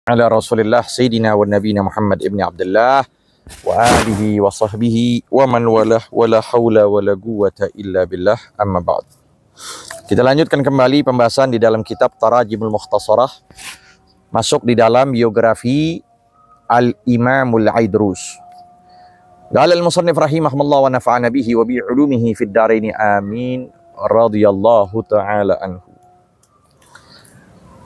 Ala Rasulillah Sayyidina wa Nabina Muhammad ibn Abdullah wa alihi wa sahbihi wa man walah wa la hawla wa la quwwata illa billah, amma ba'd. Kita lanjutkan kembali pembahasan di dalam kitab Tarajimul Mukhtasarah, masuk di dalam biografi Al-Imamul Idrus. Qala al-musannif rahimahullah wa nafa'ana bihi wa bi ulumihi fid dharain amin radhiyallahu ta'ala anhu.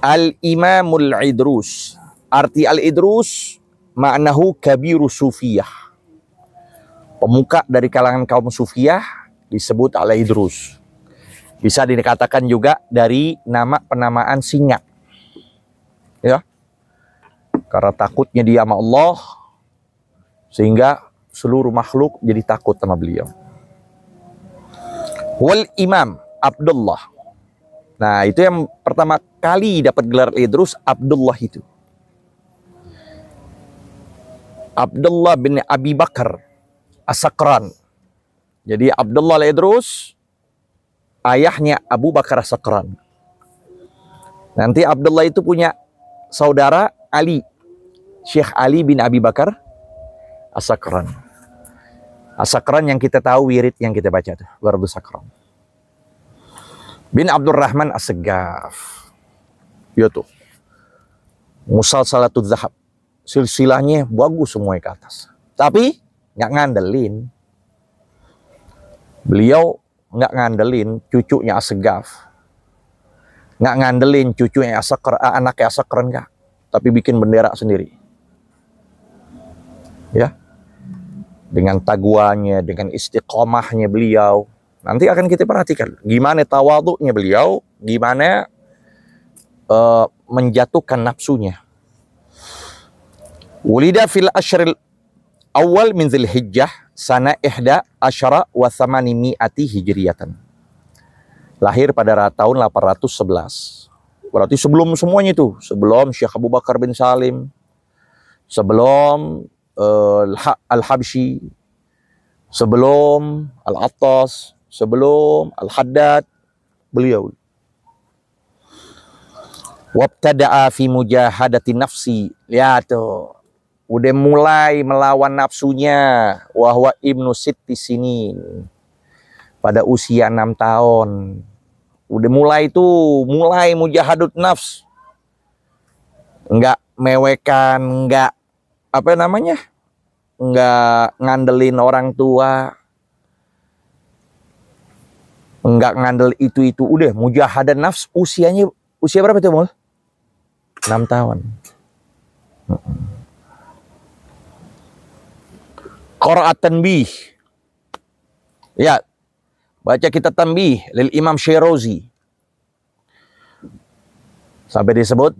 Al-Imamul Idrus. Arti Al-Idrus maknahu kabiru sufiyah. Pemuka dari kalangan kaum sufiyah disebut Al-Idrus. Bisa dikatakan juga dari nama penamaan singa. Ya. Karena takutnya dia sama Allah sehingga seluruh makhluk jadi takut sama beliau. Wal Imam Abdullah. Nah, itu yang pertama kali dapat gelar Idrus, Abdullah itu. Abdullah bin Abi Bakar As-Sakran. Jadi Abdullah Al-Idrus ayahnya Abu Bakar As-Sakran. Nanti Abdullah itu punya saudara Ali, Syekh Ali bin Abi Bakar As-Sakran. As-Sakran yang kita tahu wirid yang kita baca tuh, Wardu Sakran. Bin Abdurrahman As-Segaf. Yaitu Musalsalatul Zahab. Silsilahnya bagus semua ke atas. Tapi nggak ngandelin. Beliau nggak ngandelin cucunya As-Segaf. Nggak ngandelin cucunya anaknya As-Sakran enggak. Tapi bikin bendera sendiri. Ya. Dengan taguanya, dengan istiqomahnya beliau. Nanti akan kita perhatikan gimana tawadhu'nya beliau, gimana menjatuhkan nafsunya. Wulida fil ashril awal min Dzulhijjah sana 11 wa 800 hijriyatan. Lahir pada tahun 811. Berarti sebelum semuanya itu, sebelum Syekh Abu Bakar bin Salim, sebelum Al-Habsyi, sebelum Al-Attas, sebelum Al-Haddad, beliau. Wabtada'a fi mujahadati nafsi. Lihat tuh. Udah mulai melawan nafsunya. Wahwa ibnu sitti sinin. Pada usia 6 tahun. Udah mulai tuh. Mulai mujahadut nafs. Enggak mewekan. Enggak. Apa namanya? Enggak ngandelin orang tua. Enggak ngandel itu. Udah mujahadah nafs. Usia berapa tuh, Mul? 6 tahun. Qira'at tanbih. Ya. Baca kita tanbih lil Imam Syirazi. Sampai disebut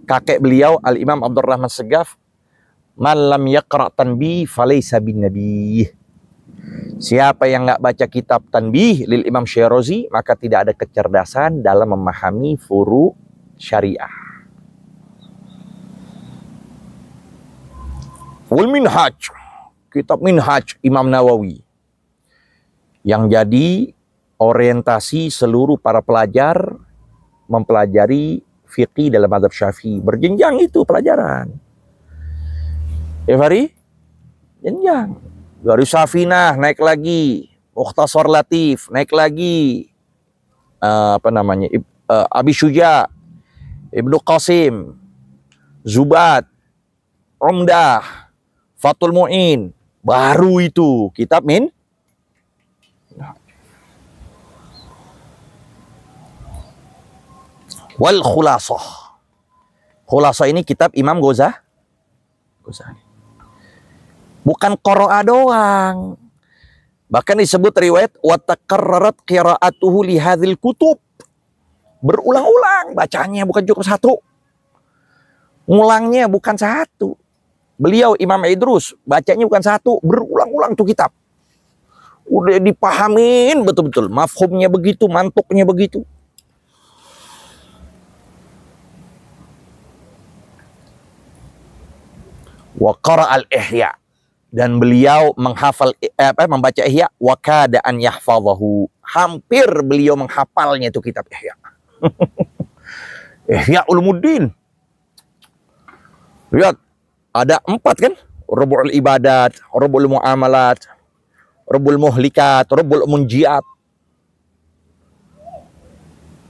kakek beliau Al-Imam Abdurrahman Segaf, man lam yaqra' tanbih falaysa bin nabiy. Siapa yang nggak baca kitab tanbih lil Imam Syirazi, maka tidak ada kecerdasan dalam memahami furu syariah. Wal Minhaj, kitab Minhaj Imam Nawawi, yang jadi orientasi seluruh para pelajar mempelajari fiqih dalam mazhab Syafi'i. Berjenjang itu pelajaran. Ya, Fari? Jenjang. Dari Safinah naik lagi, Mukhtasar Latif naik lagi, Abi Syuja, Ibnu Qasim, Zubat, Umdah, Fathul Mu'in, baru itu kitab Wal Khulasah. Khulasah ini kitab Imam Ghazali. Bukan qira'a doang. Bahkan disebut riwayat wa takarrarat qira'atuhu li hadzal kutub. Berulang-ulang bacanya, bukan cukup satu. Ngulangnya bukan satu. Beliau Imam Idrus bacanya bukan satu, berulang-ulang tuh kitab. Udah dipahamin betul-betul, mafhumnya begitu, mantuknya begitu. Wa qara'al Ihya. Dan beliau menghafal membaca Ihya, wa kada an yahfazahu. Hampir beliau menghafalnya itu kitab Ihya. Ihya Ulumuddin. Lihat, ada 4 kan? Rubul ibadat, rubul muamalat, rubul muhlikat, rubul munjiat.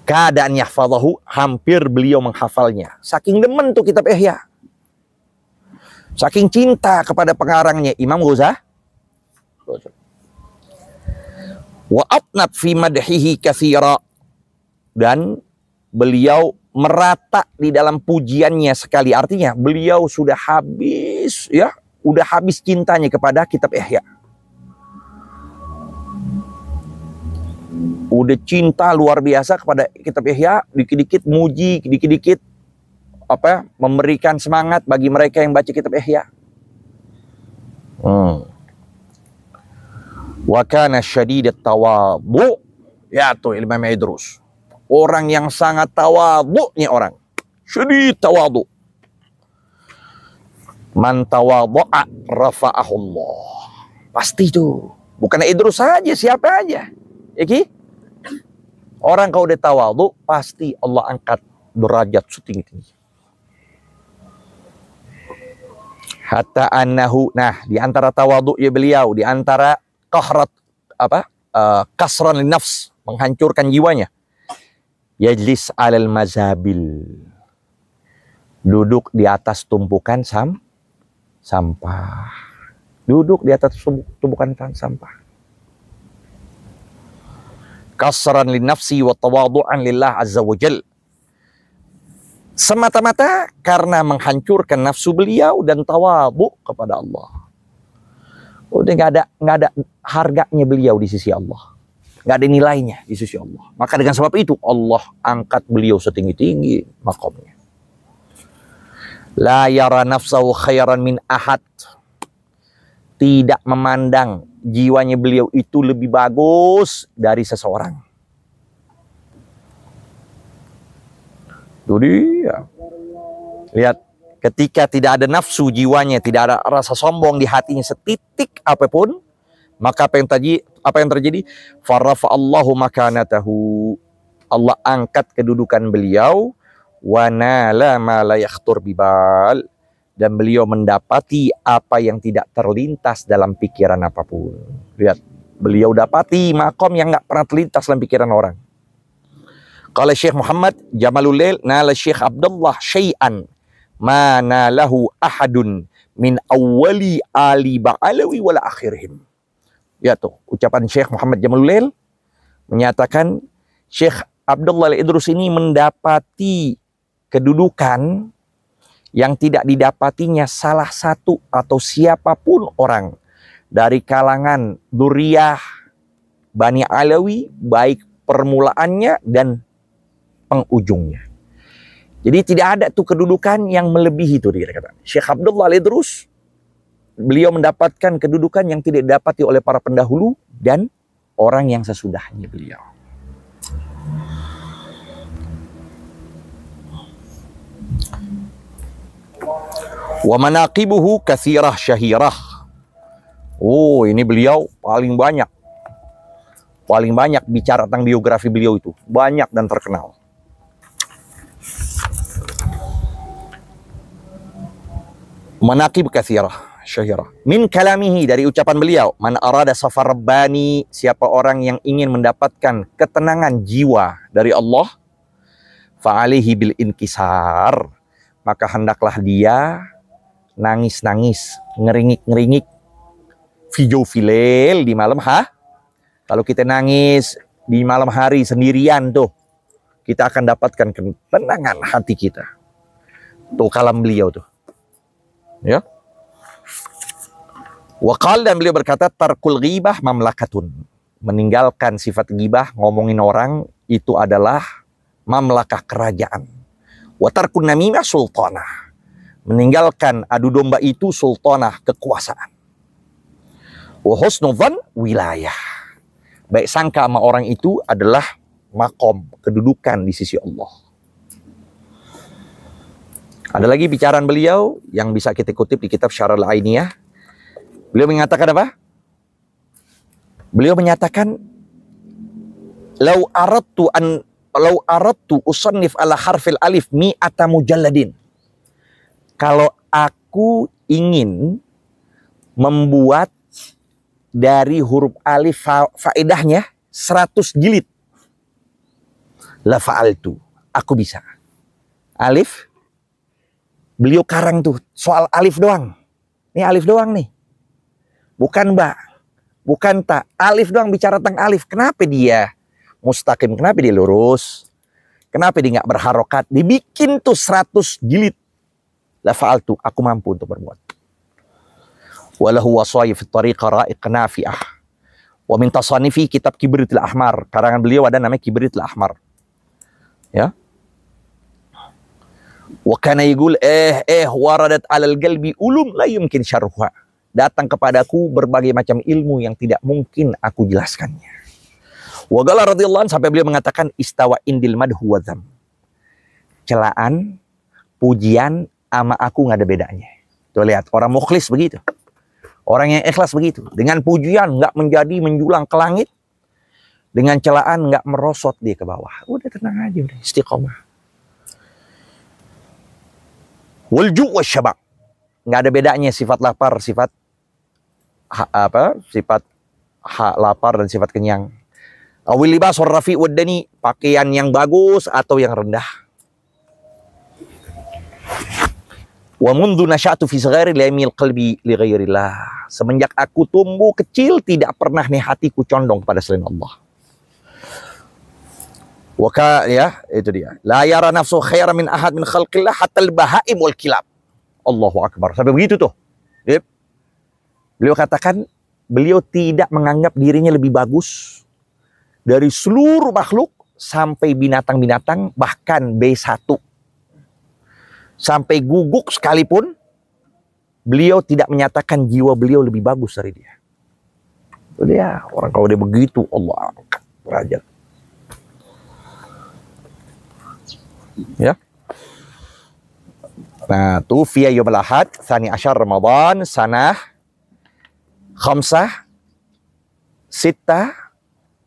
Keadaan yahfadhahu, hampir beliau menghafalnya. Saking demen tuh kitab Ihya. Saking cinta kepada pengarangnya Imam Ghazali. Wa atnat fi madhihi katsira, dan beliau merata di dalam pujiannya sekali. Artinya beliau sudah habis ya, udah habis cintanya kepada kitab Ihya. Udah cinta luar biasa kepada kitab Ihya, dikit-dikit muji, dikit-dikit memberikan semangat bagi mereka yang baca kitab Ihya. Wa kana syadidat tawadhu, ya tuh Imam Idrus. Orang yang sangat tawadhu'nya orang. Syadid tawadhu. Man tawadhu'a rafa'ahullah. Pasti itu. Bukan Idrus saja, siapa aja. Ya ki? Orang kalau udah tawadhu, pasti Allah angkat derajat setinggi-tinggi. Hatta annahu, nah di antara tawadhu ya beliau, di antara kahrat kasran lin nafs, menghancurkan jiwanya. Yajlis alal mazabil, duduk di atas tumpukan sampah. Duduk di atas tumpukan sampah. Kasran lin nafsi wa tawadu'an lillah azza wa jal. Semata-mata karena menghancurkan nafsu beliau dan tawadhu kepada Allah. Udah nggak ada harganya beliau di sisi Allah. Nggak ada nilainya di sisi Allah. Maka dengan sebab itu Allah angkat beliau setinggi-tinggi makamnya. La yara nafsahu khairan min ahad. Tidak memandang jiwanya beliau itu lebih bagus dari seseorang. Itu dia. Lihat, ketika tidak ada nafsu jiwanya, tidak ada rasa sombong di hatinya setitik apapun, maka apa yang terjadi? Farafa Allahu makanatahu. Allah angkat kedudukan beliau, wa nala ma la yakhtur bibal, dan beliau mendapati apa yang tidak terlintas dalam pikiran apapun. Lihat, beliau dapati makom yang enggak pernah terlintas dalam pikiran orang. Qala Syekh Muhammad Jamalul Lail, nala Syekh Abdullah syai'an ma nalahu ahadun min awwali ali ba'alawi wala akhirihim. Ya tuh, ucapan Syekh Muhammad Jamalul Lail menyatakan Syekh Abdullah Al-Idrus ini mendapati kedudukan yang tidak didapatinya salah satu atau siapapun orang dari kalangan dzurriyyah Bani Alawi, baik permulaannya dan pengujungnya. Jadi tidak ada tuh kedudukan yang melebihi itu, dia kata. Syekh Abdullah Al-Idrus, beliau mendapatkan kedudukan yang tidak didapati oleh para pendahulu dan orang yang sesudahnya beliau. Wa manaqibuhu katsirah syahirah. Oh, ini beliau paling banyak bicara tentang biografi beliau itu. Banyak dan terkenal. Manaqib katsirah syahirah. Min kalamihi, dari ucapan beliau, man arada safar rabbani, siapa orang yang ingin mendapatkan ketenangan jiwa dari Allah, fa'alihi bil inkisar, maka hendaklah dia nangis-nangis, ngeringik-ngeringik, fijofilel di malam Kalau kita nangis di malam hari sendirian tuh, kita akan dapatkan ketenangan hati kita. Tuh kalam beliau tuh. Ya. Waqal, dan beliau berkata, tarkul ghibah mamlakatun. Meninggalkan sifat ghibah, ngomongin orang, itu adalah mamlakah, kerajaan. Wa tarkun namimah sultanah. Meninggalkan adu domba itu sultanah, kekuasaan. Wa husnu dzan wilayah. Baik sangka sama orang itu adalah makom, kedudukan di sisi Allah. Ada lagi bicaraan beliau yang bisa kita kutip di kitab Syarah Al-Ainiyah. Beliau mengatakan apa? Beliau menyatakan, lau aradtu usannif ala harfil alif mi'ata mujalladin. Kalau aku ingin membuat dari huruf alif faedahnya 100 jilid. La fa'altu, aku bisa. Alif, beliau karang tuh soal alif doang. Ini alif doang nih. Bukan ba, bukan ta. Alif doang, bicara tentang alif. Kenapa dia mustaqim? Kenapa dia lurus? Kenapa dia nggak berharokat? Dibikin tuh 100 jilid. La fa'altu, aku mampu untuk berbuat. Walahu wasai fi tariqa ra'iq nafi'ah. Wa min tasanifi kitab Kibritul Ahmar. Karangan beliau ada namanya Kibritul Ahmar. Ya. Wa kana yaqul waradat 'alal qalbi ulum la yumkin syarhuha. Datang kepadaku berbagai macam ilmu yang tidak mungkin aku jelaskannya. Wa qala radhiyallahu anhu, sampai beliau mengatakan istawa indil madhu wa dzam. Celaan, pujian sama aku nggak ada bedanya. Tuh lihat, orang mukhlis begitu. Orang yang ikhlas begitu. Dengan pujian nggak menjadi menjulang ke langit. Dengan celaan nggak merosot dia ke bawah. Udah tenang aja, udah istiqomah. Walju wasyabak. Nggak ada bedanya sifat lapar, sifat lapar dan sifat kenyang. Awil libas warrafi waddani, pakaian yang bagus atau yang rendah. Wa mundu nasya'tu fi saghari la yamil qalbi li ghairillah. Semenjak aku tumbuh kecil tidak pernah nih hatiku condong pada selain Allah. Waka ya, itu dia. La yara nafsu khairan min ahad min khalqillah hatta al-bahaim wal kilab. Allahu akbar. Sampai begitu tuh. Yep. Beliau katakan beliau tidak menganggap dirinya lebih bagus dari seluruh makhluk sampai binatang-binatang, bahkan B1. Sampai guguk sekalipun beliau tidak menyatakan jiwa beliau lebih bagus dari dia. Itu dia, orang kalau dia begitu, Allah angkat derajat. Ya. Nah, tufiya yaumul ahad, tsani asyar Ramadan, sanah khamsah sittah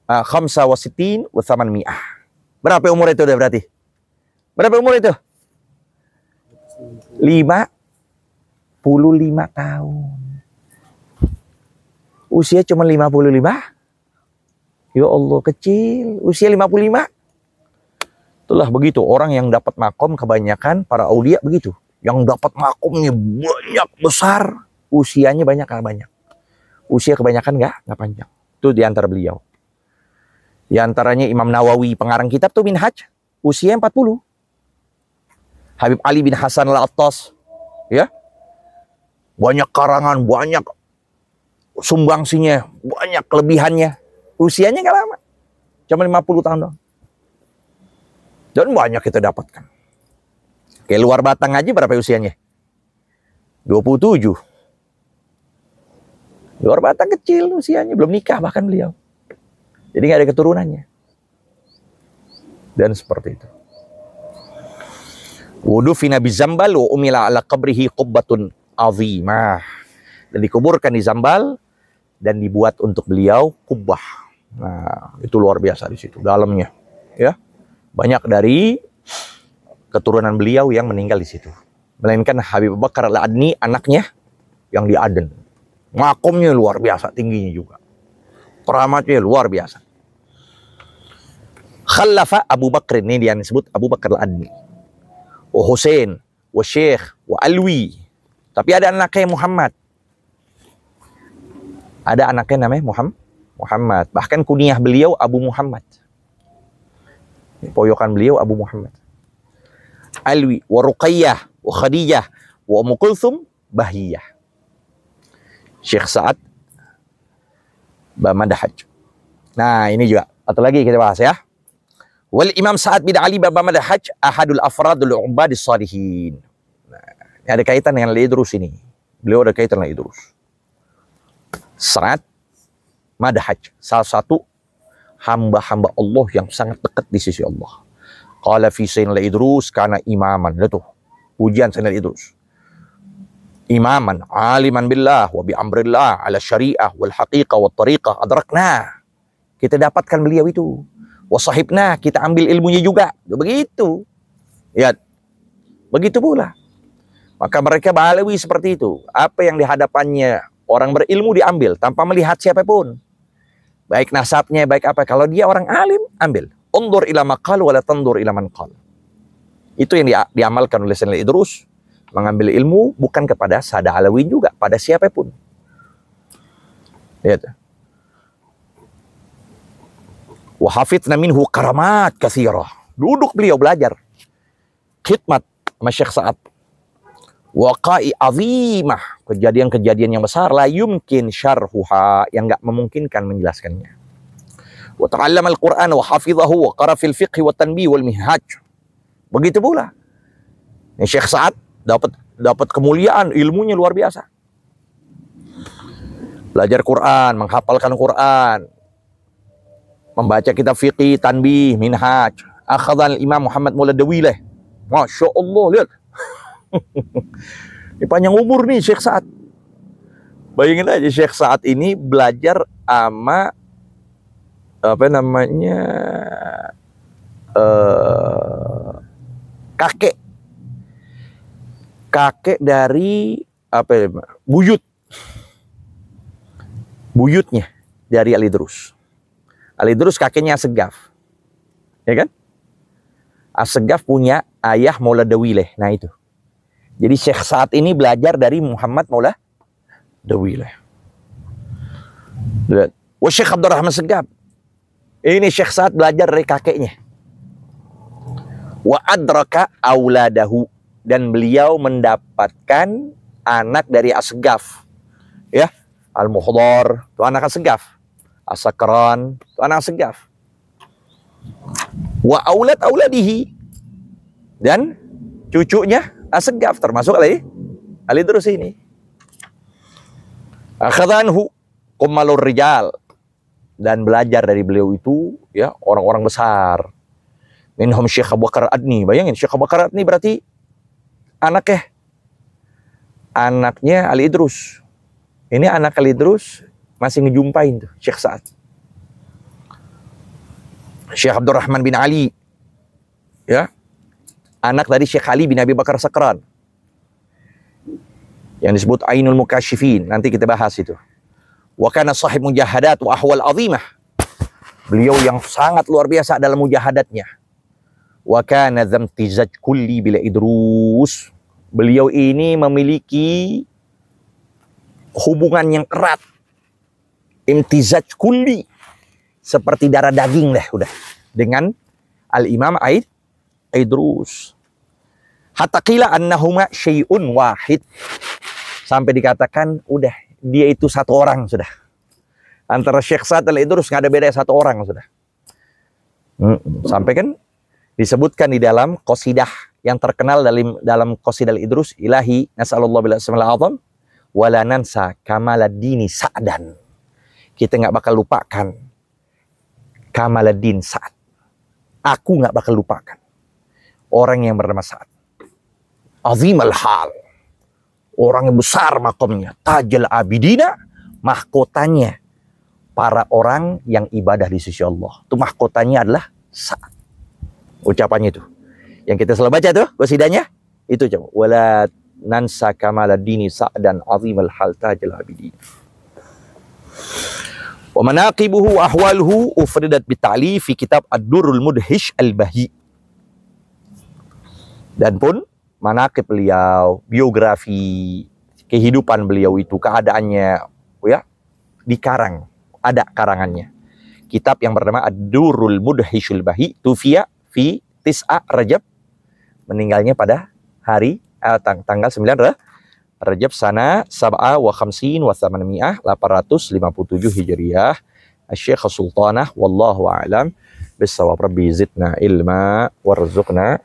khamsah wa sittin wa thamanmi'ah. Berapa umur itu udah berarti? Berapa umur itu? 55 tahun. Usia cuma 55? Ya Allah, kecil. Usia 55. Itulah begitu. Orang yang dapat makom kebanyakan para aulia begitu. Yang dapat makomnya banyak besar. Usianya banyak nggak banyak. Usia kebanyakan nggak panjang. Itu diantara beliau. Di antaranya Imam Nawawi, pengarang kitab tuh Minhaj. Usia 40. Habib Ali bin Hasan al-Attas. Ya. Banyak karangan, banyak sumbangsinya, banyak kelebihannya. Usianya nggak lama. Cuma 50 tahun doang. Dan banyak kita dapatkan. Kayak luar batang aja berapa usianya? 27. Luar batang kecil usianya, belum nikah bahkan beliau. Jadi nggak ada keturunannya. Dan seperti itu. Wudu fi Nabi Zambal wa umila ala qabrihi qubbatun azimah. Dan dikuburkan di Zambal dan dibuat untuk beliau kubbah. Nah, itu luar biasa di situ dalamnya, ya. Banyak dari keturunan beliau yang meninggal di situ. Melainkan Habib Bakar Al-Adni, anaknya yang di Aden. Makomnya luar biasa, tingginya juga. Keramatnya luar biasa. Khallafa Abu Bakr, ini dia disebut Abu Bakar Al-Adni. Wa Hussein, wa Syekh, wa Alwi. Tapi ada anaknya Muhammad. Ada anaknya namanya Muhammad. Bahkan kunyah beliau Abu Muhammad. Poyokan beliau Abu Muhammad. Alwi, wa Ruqayyah, wa Khadijah, wa Ummu Kulthum, Bahiyah. Syekh Sa'ad Bamadahaj. Nah, ini juga. Atau lagi kita bahas ya. Wal Imam Sa'ad bin Ali Bamadahaj ahadul afradul ubadis salihin. Nah, ini ada kaitan dengan Al-Idrus ini. Beliau ada kaitan dengan Al-Idrus. Sa'ad Madahaj, salah satu hamba-hamba Allah yang sangat dekat di sisi Allah. Qala fi Sayyidina Idrus kana imaman. Itu ujian Sayyidina Idrus. Imaman, aliman billah wa bi amrillah ala syariah wal haqiqah wat tariqah adrakna. Kita dapatkan beliau itu. Wa sahibna, kita ambil ilmunya juga. Begitu. Ya. Begitu pula. Maka mereka Balawi seperti itu. Apa yang di hadapannya orang berilmu diambil tanpa melihat siapapun. Baik nasabnya, baik apa. Kalau dia orang alim, ambil. Undur ila maqal wa la tandur ila man qal. Itu yang diamalkan oleh Sayyidina Idrus. Mengambil ilmu bukan kepada Sada Alawi juga, pada siapapun. Lihat. Wa hafidna minhu karamat katsirah. Duduk beliau belajar. Khidmat sama Syekh Sa'ad. Waqa'i azimah, kejadian-kejadian yang besar, la yumkin syarhuha, yang enggak memungkinkan menjelaskannya. Wa ta'allama al-Qur'an wa hafizahu wa qara fil fiqh wa tanbih wal minhaj. Begitu pula. Syekh Sa'ad dapat kemuliaan, ilmunya luar biasa. Belajar Quran, menghafalkan Quran, membaca kitab fiqh, tanbih, minhaj. Akhadhan Imam Muhammad Maula Dawileh. Masya Allah, lihat. Ini panjang umur nih Syekh Sa'ad. Bayangin aja Syekh Sa'ad ini belajar sama kakek dari buyutnya dari Al-Idrus. Al-Idrus kakeknya As-Saggaf, ya kan? As-Saggaf punya ayah Maula Dawileh. Nah itu. Jadi Syekh Sa'ad ini belajar dari Muhammad Maula Dawileh. Wa Syekh Abdurrahman Saggaf. Ini Syekh Sa'ad belajar dari kakeknya. Wa adraka auladahu, dan beliau mendapatkan anak dari As-Saggaf. Ya, Al-Muhdar itu anak As-Saggaf. As-Sakran itu anak As-Saggaf. Wa auladihi, dan cucunya As-Saggaf termasuk Al-Idrus ini. Akhadhanhu kummalur rijal, dan belajar dari beliau itu ya orang-orang besar. Minhum Syekh Abu Bakar Adni. Bayangin Syekh Abu Bakar Adni berarti anaknya Al-Idrus. Ini anak Al-Idrus masih ngejumpain tuh Syekh Sa'ad. Syekh Abdurrahman bin Ali, ya, anak dari Syekh Ali bin Abi Bakar Sakran, yang disebut Ainul Mukasyifin. Nanti kita bahas itu. Wa kana sahib mujahadat wa ahwal azimah. Beliau yang sangat luar biasa dalam mujahadatnya. Wa kana zamtizaj kulli bila Idrus. Beliau ini memiliki hubungan yang erat. Imtizaj kulli, seperti darah daging deh udah, dengan Al-Imam Idrus. Hatta qila annahuma syai'un wahid. Sampai dikatakan udah dia itu satu orang sudah. Antara Syekh Sa'ad dan Idrus nggak ada beda, satu orang sudah. Sampai kan disebutkan di dalam qasidah yang terkenal dalam qasidah Idrus, ilahi nas'alullah bil asmaul azam wala nansa kamaladdini Sa'dan. Kita nggak bakal lupakan Kamaladdin Sa'ad. Aku nggak bakal lupakan orang yang bernama Sa'ad. Azimal hal, orang yang besar makomnya. Tajal abidina, mahkotanya para orang yang ibadah di sisi Allah. Itu mahkotanya adalah Sa'ad. Ucapannya itu yang kita selalu baca tuh qasidahnya itu, coba wala nansa kamaladdini Sa'dan azimal hal tajal abidina. Wa manaqibuhu wa ahwaluhu ufridat bita'li fi kitab Ad-Durrul Mudhish Al-Bahi. Dan pun manaqib beliau, biografi, kehidupan beliau itu, keadaannya ya, dikarang, ada karangannya. Kitab yang bernama Ad-Durrul Mudhish Al-Bahi, tufiya fi tis'a Rajab, meninggalnya pada hari tanggal 9 Rajab sana sab'a wa khamsin wa thamanmi'ah 857 Hijriyah. Asy-Syaikh Sultanah wallahu a'lam bissawab. Rabbi zidna ilma warzuqna